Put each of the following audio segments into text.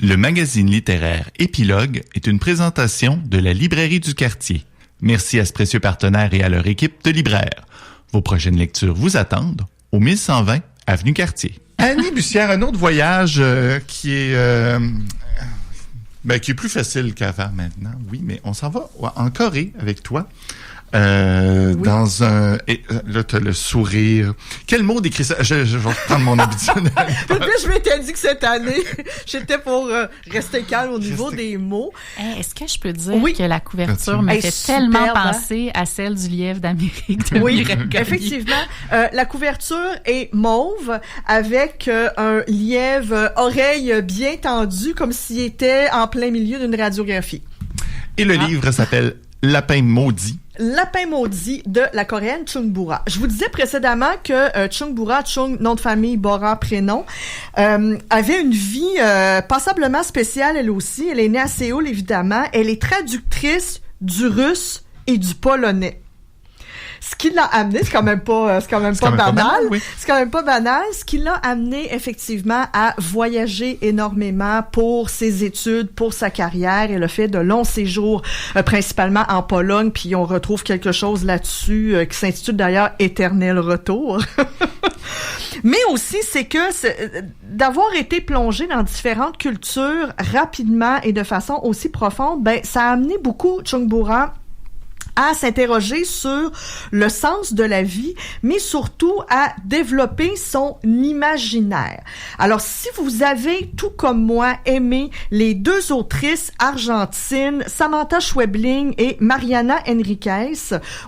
Le magazine littéraire Épilogue est une présentation de la Librairie du Quartier. Merci à ce précieux partenaire et à leur équipe de libraires. Vos prochaines lectures vous attendent au 1120 Avenue Cartier. Annie Bussière, un autre voyage qui est plus facile qu'avant maintenant. Oui, mais on s'en va en Corée avec toi. Oui. Dans un... Et, là, t'as le sourire. Quel mot décrit ça? Je vais reprendre mon habitude. Je m'étais dit que cette année, j'étais pour rester calme au niveau des mots. Est-ce que je peux dire que la couverture m'a fait tellement penser à celle du lièvre d'Amérique de Mireille Gagné? Effectivement. La couverture est mauve avec un lièvre oreille bien tendue comme s'il était en plein milieu d'une radiographie. Et le livre s'appelle Lapin maudit. Lapin maudit de la coréenne Chung Bora. Je vous disais précédemment que Chung Bora, Chung, nom de famille, Bora, prénom, avait une vie passablement spéciale elle aussi. Elle est née à Séoul, évidemment. Elle est traductrice du russe et du polonais. Ce qui l'a amené, c'est quand même pas banal. Oui. C'est quand même pas banal. Ce qui l'a amené effectivement à voyager énormément pour ses études, pour sa carrière. Elle a fait de longs séjours, principalement en Pologne. Puis on retrouve quelque chose là-dessus qui s'intitule d'ailleurs Éternel retour. Mais aussi, c'est que d'avoir été plongé dans différentes cultures rapidement et de façon aussi profonde, ça a amené beaucoup Chung Bora à s'interroger sur le sens de la vie, mais surtout à développer son imaginaire. Alors, si vous avez, tout comme moi, aimé les deux autrices argentines, Samantha Schweblin et Mariana Enriquez,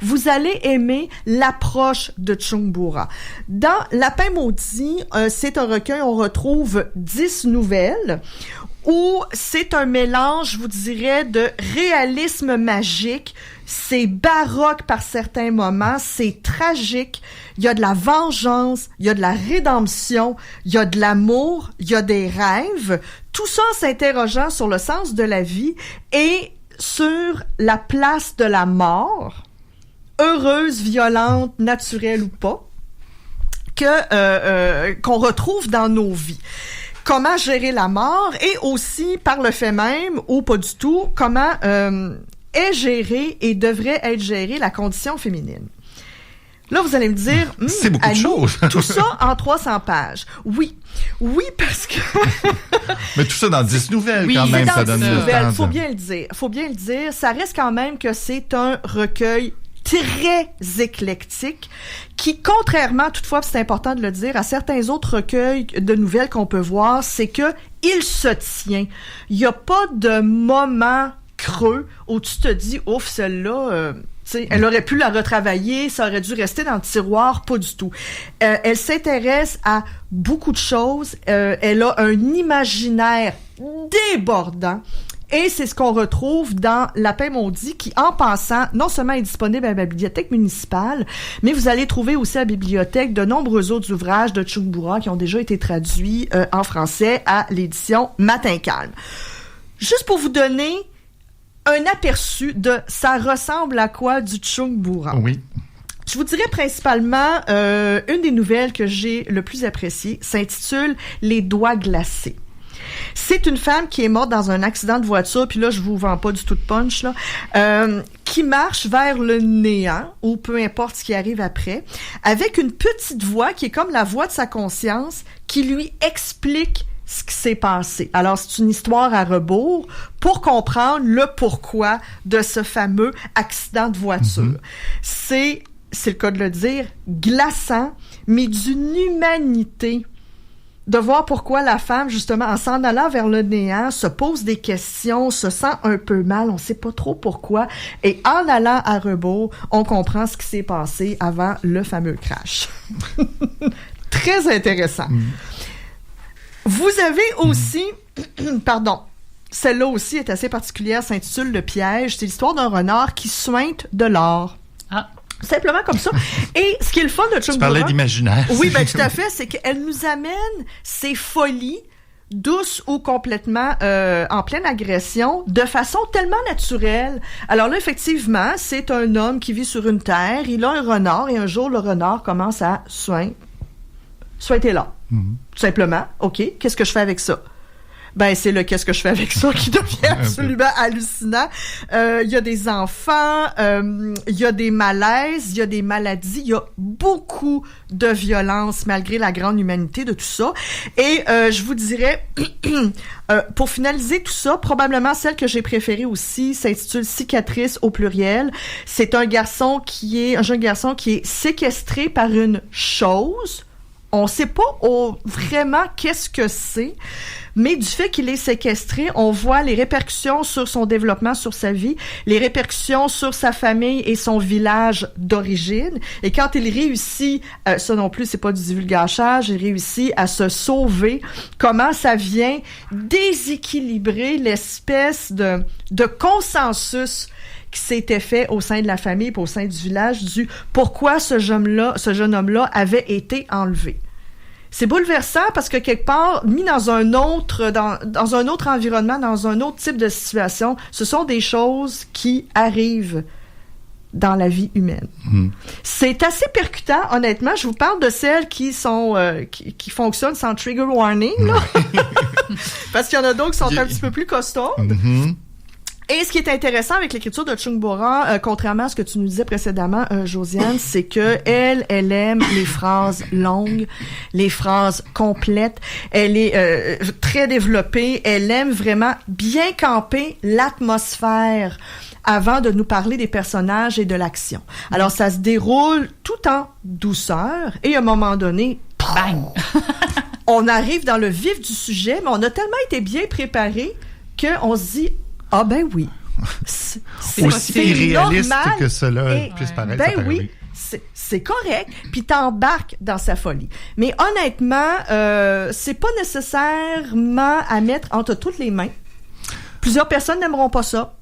vous allez aimer l'approche de Chung Bora. Dans Lapin maudit, c'est un recueil, on retrouve 10 nouvelles, où c'est un mélange, je vous dirais, de réalisme magique. C'est baroque par certains moments, c'est tragique, il y a de la vengeance, il y a de la rédemption, il y a de l'amour, il y a des rêves, tout ça en s'interrogeant sur le sens de la vie et sur la place de la mort, heureuse, violente, naturelle ou pas, qu'on retrouve dans nos vies. Comment gérer la mort et aussi, par le fait même, ou pas du tout, comment est gérée et devrait être gérée la condition féminine. Là, vous allez me dire, c'est beaucoup Annie, de choses. Tout ça en 300 pages. Oui, parce que... Mais tout ça dans 10 nouvelles, oui, quand même, ça donne 10 le nouvelles, temps. faut bien le dire. Ça reste quand même que c'est un recueil très éclectique, qui, contrairement, toutefois, c'est important de le dire, à certains autres recueils de nouvelles qu'on peut voir, c'est que il se tient. Il n'y a pas de moment creux où tu te dis, ouf, celle-là, elle aurait pu la retravailler, ça aurait dû rester dans le tiroir, pas du tout. Elle s'intéresse à beaucoup de choses, elle a un imaginaire débordant. Et c'est ce qu'on retrouve dans Lapin maudit, qui, en passant, non seulement est disponible à la bibliothèque municipale, mais vous allez trouver aussi à la bibliothèque de nombreux autres ouvrages de Chung Bora qui ont déjà été traduits en français à l'édition Matin Calme. Juste pour vous donner un aperçu de ça ressemble à quoi du Chung Bora. Oui. Je vous dirais principalement une des nouvelles que j'ai le plus appréciées s'intitule « Les doigts glacés ». C'est une femme qui est morte dans un accident de voiture, puis là, je vous vends pas du tout de punch, là, qui marche vers le néant, ou peu importe ce qui arrive après, avec une petite voix qui est comme la voix de sa conscience, qui lui explique ce qui s'est passé. Alors, c'est une histoire à rebours pour comprendre le pourquoi de ce fameux accident de voiture. C'est le cas de le dire, glaçant, mais d'une humanité. De voir pourquoi la femme, justement, en s'en allant vers le néant, se pose des questions, se sent un peu mal, on sait pas trop pourquoi, et en allant à rebours, on comprend ce qui s'est passé avant le fameux crash. Très intéressant. Vous avez aussi, celle-là aussi est assez particulière, s'intitule Le piège, c'est l'histoire d'un renard qui suinte de l'or. Simplement comme ça. Et ce qui est le fun de Chung Bora... Tu parlais d'imaginaire. Oui, tout à fait. C'est qu'elle nous amène ces folies douces ou complètement en pleine agression de façon tellement naturelle. Alors là, effectivement, c'est un homme qui vit sur une terre. Il a un renard et un jour, le renard commence à sointer là. Tout simplement. OK, qu'est-ce que je fais avec ça? ben c'est le qu'est-ce que je fais avec ça qui devient absolument hallucinant. Il y a des enfants, il y a des malaises, il y a des maladies, il y a beaucoup de violence malgré la grande humanité de tout ça. Et je vous dirais, pour finaliser tout ça, probablement celle que j'ai préférée aussi s'intitule Cicatrice au pluriel. C'est un jeune garçon qui est séquestré par une chose. On sait pas vraiment qu'est-ce que c'est, mais du fait qu'il est séquestré, on voit les répercussions sur son développement, sur sa vie, les répercussions sur sa famille et son village d'origine. Et quand il réussit, ça non plus, c'est pas du divulgachage, il réussit à se sauver, comment ça vient déséquilibrer l'espèce de consensus qui s'était fait au sein de la famille et au sein du village du pourquoi ce jeune homme-là avait été enlevé. C'est bouleversant parce que quelque part, mis dans un autre environnement, dans un autre type de situation, ce sont des choses qui arrivent dans la vie humaine. C'est assez percutant, honnêtement. Je vous parle de celles qui sont qui fonctionnent sans trigger warning, là. Parce qu'il y en a d'autres qui sont un petit peu plus costauds. Et ce qui est intéressant avec l'écriture de Chung Bora, contrairement à ce que tu nous disais précédemment, Josiane, c'est que elle aime les phrases longues, les phrases complètes. Elle est très développée. Elle aime vraiment bien camper l'atmosphère avant de nous parler des personnages et de l'action. Alors, ça se déroule tout en douceur et à un moment donné, bang! On arrive dans le vif du sujet, mais on a tellement été bien préparé qu'on se dit ah ben oui. Aussi réaliste que cela puisse paraître. Ben oui, c'est correct. Puis t'embarques dans sa folie. Mais honnêtement, c'est pas nécessairement à mettre entre toutes les mains. Plusieurs personnes n'aimeront pas ça.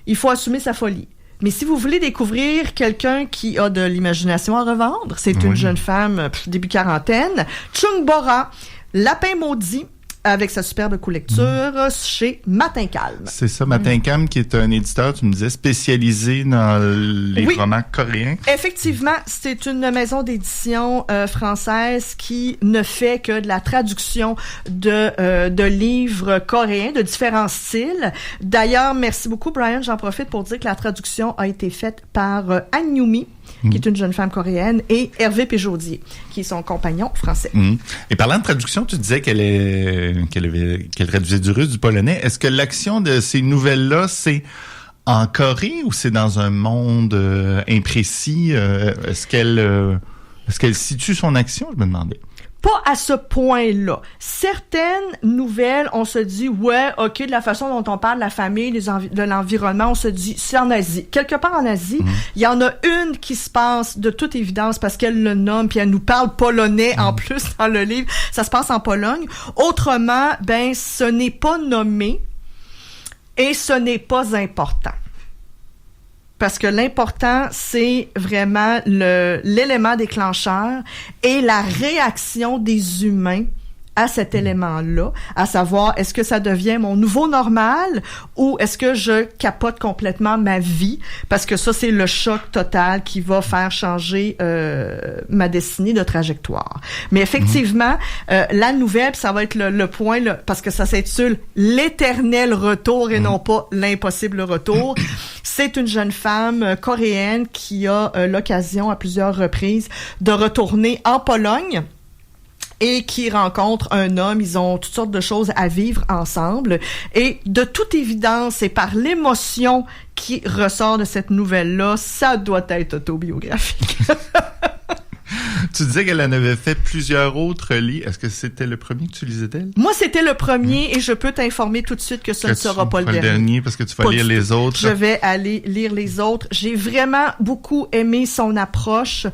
Il faut assumer sa folie. Mais si vous voulez découvrir quelqu'un qui a de l'imagination à revendre, c'est une jeune femme début quarantaine, Chung Bora, Lapin maudit, avec sa superbe couverture chez Matin Calme. C'est ça, Matin Calme, qui est un éditeur, tu me disais, spécialisé dans les romans coréens. Effectivement, c'est une maison d'édition française qui ne fait que de la traduction de livres coréens de différents styles. D'ailleurs, merci beaucoup, Brian. J'en profite pour dire que la traduction a été faite par Anh Yumi, qui est une jeune femme coréenne, et Hervé Péjaudier, qui est son compagnon français. Et parlant de traduction, tu disais qu'elle traduisait du russe, du polonais. Est-ce que l'action de ces nouvelles-là, c'est en Corée ou c'est dans un monde imprécis? Est-ce qu'elle situe son action, je me demandais? Pas à ce point-là. Certaines nouvelles, on se dit, ouais, OK, de la façon dont on parle de la famille, de l'environnement, on se dit, c'est en Asie. Quelque part en Asie, il y en a une qui se passe de toute évidence parce qu'elle le nomme, puis elle nous parle polonais en plus dans le livre. Ça se passe en Pologne. Autrement, ben, ce n'est pas nommé et ce n'est pas important. Parce que l'important, c'est vraiment l'élément déclencheur et la réaction des humains à cet élément-là, à savoir, est-ce que ça devient mon nouveau normal ou est-ce que je capote complètement ma vie? Parce que ça, c'est le choc total qui va faire changer ma destinée de trajectoire. Mais effectivement, la nouvelle, ça va être le point, parce que ça s'intitule « L'éternel retour » et non pas « L'impossible retour ». C'est une jeune femme coréenne qui a l'occasion à plusieurs reprises de retourner en Pologne et qui rencontre un homme. Ils ont toutes sortes de choses à vivre ensemble. Et de toute évidence, et par l'émotion qui ressort de cette nouvelle-là, ça doit être autobiographique. Tu disais qu'elle en avait fait plusieurs autres livres. Est-ce que c'était le premier que tu lisais d'elle? Moi, c'était le premier et je peux t'informer tout de suite que ce ne sera pas le dernier. Parce que tu vas lire les autres. Je vais aller lire les autres. J'ai vraiment beaucoup aimé son approche.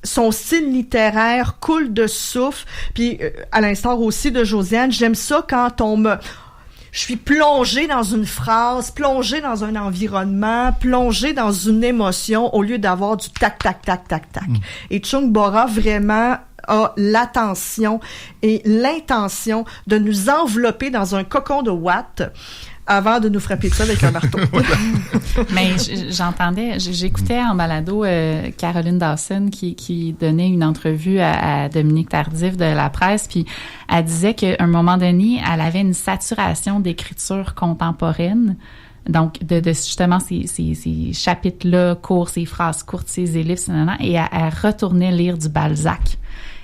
Son style littéraire coule de souffle. Puis, à l'instar aussi de Josiane, j'aime ça quand je suis plongée dans une phrase, plongée dans un environnement, plongée dans une émotion au lieu d'avoir du tac, tac, tac, tac, tac. Et Chung Bora vraiment a l'attention et l'intention de nous envelopper dans un cocon de ouate avant de nous frapper dessus avec un marteau. Mais j'écoutais en balado Caroline Dawson qui donnait une entrevue à Dominique Tardif de La Presse, puis elle disait qu'à un moment donné, elle avait une saturation d'écriture contemporaine. Donc, de justement ces chapitres-là courts, ces phrases courtes, ces ellipses, et elle retournait lire du Balzac.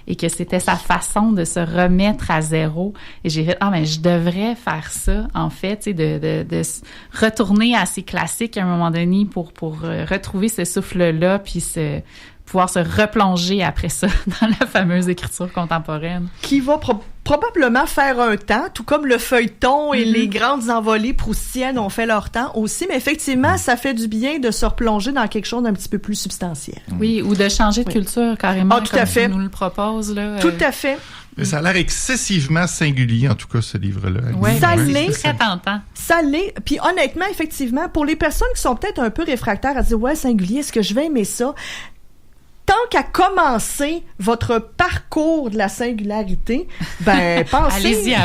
Et que c'était sa façon de se remettre à zéro. Et j'ai fait, mais je devrais faire ça, en fait, tu sais, de retourner à ces classiques à un moment donné pour retrouver ce souffle-là, puis pouvoir se replonger après ça dans la fameuse écriture contemporaine. Qui va probablement faire un temps, tout comme le feuilleton et les grandes envolées proustiennes ont fait leur temps aussi, mais effectivement, ça fait du bien de se replonger dans quelque chose d'un petit peu plus substantiel. Oui, ou de changer de culture carrément, tout à fait. Tu nous le proposes. Là, Tout à fait. Mais ça a l'air excessivement singulier, en tout cas, ce livre-là. Oui, ça l'est. C'est très tentant. Ça l'est. Puis honnêtement, effectivement, pour les personnes qui sont peut-être un peu réfractaires à dire « Ouais, singulier, est-ce que je vais aimer ça? » Tant qu'à commencer votre parcours de la singularité, ben pensez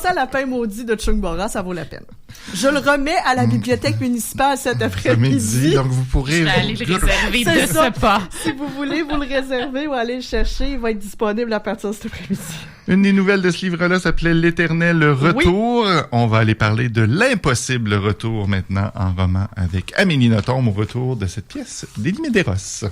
à Lapin maudit de Chung Bora, ça vaut la peine. Je le remets à la bibliothèque municipale cet après-midi. Donc vous pourrez... Je vais aller le réserver de ce pas. Si vous voulez, vous le réservez ou aller le chercher, il va être disponible à partir de cet après-midi. Une des nouvelles de ce livre-là s'appelait L'Éternel Retour. Oui. On va aller parler de l'impossible retour maintenant en roman avec Amélie Nothomb au retour de cette pièce d'Élie Medeiros.